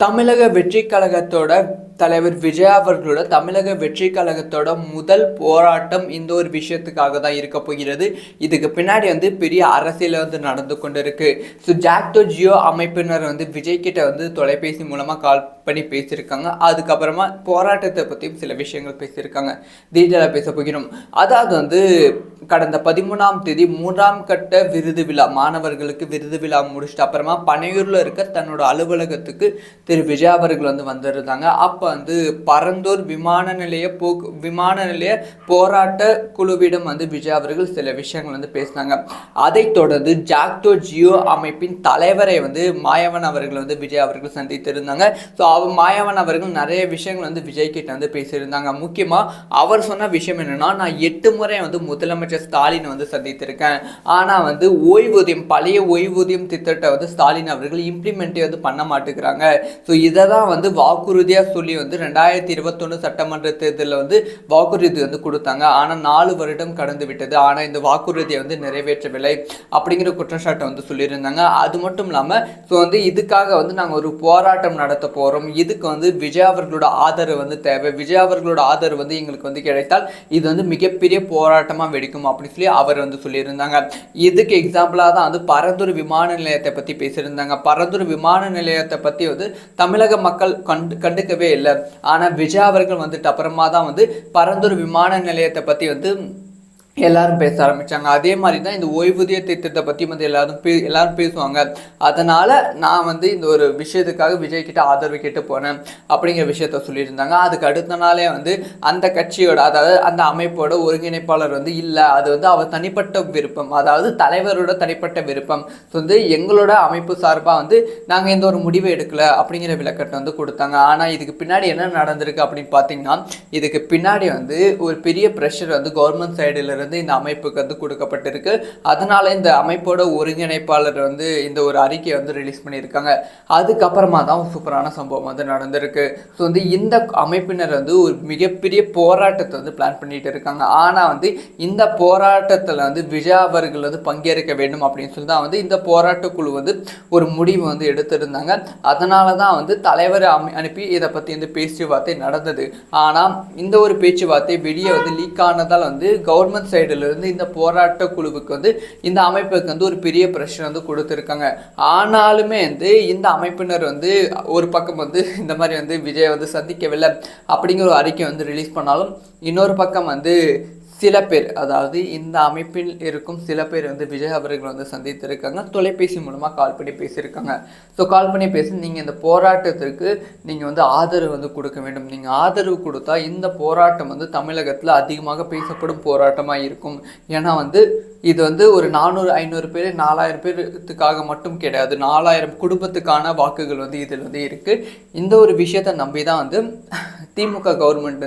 தமிழக வெற்றி கழகத்தோட தலைவர் விஜய் அவர்களோட தமிழக வெற்றி கழகத்தோட முதல் போராட்டம் இந்த ஒரு விஷயத்துக்காக தான் இருக்க போகிறது. இதுக்கு பின்னாடி பெரிய அரசியல் நடந்து கொண்டு இருக்கு. ஸோ ஜாக்டோ ஜியோ அமைப்பினர் விஜய் கிட்ட தொலைபேசி மூலமாக கால் பண்ணி பேசியிருக்காங்க. அதுக்கப்புறமா போராட்டத்தை பற்றியும் சில விஷயங்கள் பேசியிருக்காங்க. டீட்டெயிலாக பேச போகிறோம். அதாவது கடந்த 13ஆம் தேதி 3ஆம் கட்ட விருது விழா, மாணவர்களுக்கு விருது விழா முடிச்சுட்டு அப்புறமா பனையூரில் இருக்க தன்னோட அலுவலகத்துக்கு திரு விஜய் அவர்கள் வந்திருந்தாங்க. அப்போ பரந்தூர் விமான நிலைய போராட்ட குழுவிடம் விஜய் அவர்கள் சில விஷயங்கள் பேசினாங்க. அதைத் தொடர்ந்து ஜாக்டோ ஜியோ அமைப்பின் தலைவரை மாயவன் அவர்கள் விஜய் அவர்கள் சந்தித்திருந்தாங்க. ஸோ மாயவன் அவர்கள் நிறைய விஷயங்கள் விஜய் கிட்ட பேசியிருந்தாங்க. முக்கியமாக அவர் சொன்ன விஷயம் என்னன்னா, நான் 8 முறை முதலமைச்சர் ஸ்டாலின் சந்தித்திருக்கேன். ஆனால் ஓய்வூதியம், பழைய ஓய்வூதியம் திட்டத்தை ஸ்டாலின் அவர்கள் இம்ப்ளிமெண்ட்டே பண்ண மாட்டேங்கிறாங்க. ஸோ இதை தான் வாக்குறுதியாக சொல்லி 2021 சட்டமன்ற தேர்தலில் வாக்குறுதி கொடுத்தாங்க. ஆனால் 4 வருடம் கடந்து விட்டது. ஆனால் இந்த வாக்குறுதியை நிறைவேற்றவில்லை அப்படிங்கிற குற்றச்சாட்டை சொல்லியிருந்தாங்க. அது மட்டும் இல்லாமல் ஸோ இதுக்காக நாங்கள் ஒரு போராட்டம் நடத்த போகிறோம். இதுக்கு விஜய் அவர்களோட ஆதரவு தேவை. விஜய் அவர்களோட ஆதரவு எங்களுக்கு கிடைத்தால் இது மிகப்பெரிய போராட்டமாக வெடிக்கும் அப்படின்னு சொல்லி அவர் சொல்லியிருந்தாங்க. இதுக்கு எக்ஸாம்பிளாக தான் பரந்தூர் விமான நிலையத்தை பற்றி பேசியிருந்தாங்க. பரந்தூர் விமான நிலையத்தை பற்றி தமிழக மக்கள் கண்டுக்கவே இல்லை. ஆனால் விஜய் அவர்கள் அப்புறமா தான் பரந்தூர் விமான நிலையத்தை பற்றி எல்லாரும் பேச ஆரம்பித்தாங்க. அதே மாதிரி தான் இந்த ஓய்வூதிய திட்டத்தை பற்றி எல்லாரும் பேசுவாங்க. அதனால் நான் இந்த ஒரு விஷயத்துக்காக விஜய் கிட்ட ஆதரவு கேட்டு போனேன் அப்படிங்கிற விஷயத்த சொல்லியிருந்தாங்க. அதுக்கு அடுத்த நாளே அந்த கட்சியோட, அதாவது அந்த அமைப்போட ஒருங்கிணைப்பாளர் இல்லை, அது அவர் தனிப்பட்ட விருப்பம், அதாவது தலைவரோட தனிப்பட்ட விருப்பம். ஸோ எங்களோட அமைப்பு சார்பாக நாங்கள் இந்த ஒரு முடிவை எடுக்கலை அப்படிங்கிற விளக்கத்தை கொடுத்தாங்க. ஆனால் இதுக்கு பின்னாடி என்ன நடந்திருக்கு அப்படின்னு பார்த்தீங்கன்னா, இதுக்கு பின்னாடி ஒரு பெரிய ப்ரெஷர் கவர்மெண்ட் சைடில் இந்த அமைப்புக்கு கொடுக்கப்பட்டிருக்கு. அதனால இந்த அமைப்போட ஒருங்கிணைப்பாளர் இந்த ஒரு அறிக்கையை ரிலீஸ் பண்ணியிருக்காங்க. அதுக்கப்புறமா தான் சூப்பரான சம்பவம் நடந்திருக்கு. ஸோ இந்த அமைப்பினர் ஒரு மிகப்பெரிய போராட்டத்தை பிளான் பண்ணிட்டு இருக்காங்க. ஆனால் இந்த போராட்டத்தில் விஜய் அவர்கள் பங்கேற்க வேண்டும் அப்படின்னு சொல்லி தான் இந்த போராட்ட குழு ஒரு முடிவு எடுத்திருந்தாங்க. அதனால தான் தலைவரை அனுப்பி இதை பற்றி பேச்சுவார்த்தை நடந்தது. ஆனால் இந்த ஒரு பேச்சுவார்த்தை வெளியே லீக் ஆனதால் கவர்மெண்ட் சைடிலிருந்து இந்த போராட்ட குழுவுக்கு இந்த அமைப்புக்கு ஒரு பெரிய பிரஷர் கொடுத்துருக்காங்க. ஆனாலுமே இந்த அமைப்பினர் ஒரு பக்கம் இந்த மாதிரி விஜய் சந்திக்கவில்லை அப்படிங்கிற ஒரு அறிக்கை ரிலீஸ் பண்ணாலும், இன்னொரு பக்கம் சில பேர், அதாவது இந்த அமைப்பில் இருக்கும் சில பேர் விஜய் அவர்கள் சந்தித்திருக்காங்க. தொலைபேசி மூலமாக கால் பண்ணி பேசியிருக்காங்க. ஸோ கால் பண்ணி பேசி நீங்கள் இந்த போராட்டத்திற்கு நீங்கள் ஆதரவு கொடுக்க வேண்டும். நீங்கள் ஆதரவு கொடுத்தா இந்த போராட்டம் தமிழகத்தில் அதிகமாக பேசப்படும் போராட்டமாக இருக்கும். ஏன்னா இது ஒரு 400-500 பேர் 4000 பேருக்காக மட்டும் கிடையாது, 4000 குடும்பத்துக்கான வாக்குகள் இதில் இருக்குது. இந்த ஒரு விஷயத்தை நம்பி தான் திமுக கவர்மெண்ட்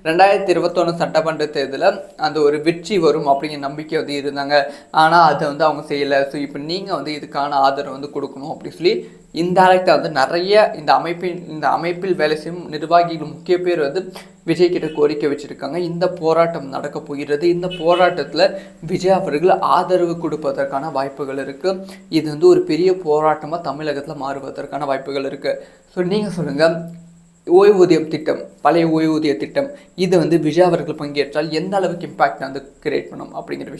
2021 சட்டமன்ற தேர்தலில் அந்த ஒரு வெற்றி வரும் அப்படிங்கிற நம்பிக்கை இருந்தாங்க. ஆனால் அதை அவங்க செய்யலை. ஸோ இப்போ நீங்கள் இதுக்கான ஆதரவு கொடுக்கணும் அப்படின்னு சொல்லி இன்டைரக்டாக நிறைய இந்த அமைப்பில் வேலை செய்யும் நிர்வாகிகள் முக்கிய பேர் விஜய் கிட்ட கோரிக்கை வச்சுருக்காங்க. இந்த போராட்டம் நடக்க போகிறது. இந்த போராட்டத்தில் விஜய் அவர்கள் ஆதரவு கொடுப்பதற்கான வாய்ப்புகள் இருக்குது. இது ஒரு பெரிய போராட்டமாக தமிழகத்தில் மாறுவதற்கான வாய்ப்புகள் இருக்குது. ஸோ நீங்கள் சொல்லுங்கள், ஓய்வூதியம் திட்டம், பழைய ஓய்வூதிய திட்டம், இது விஜய் அவர்கள் பங்கேற்றால் எந்த அளவுக்கு இம்பாக்ட் கிரியேட் பண்ணும் அப்படிங்கிற விஷயம்.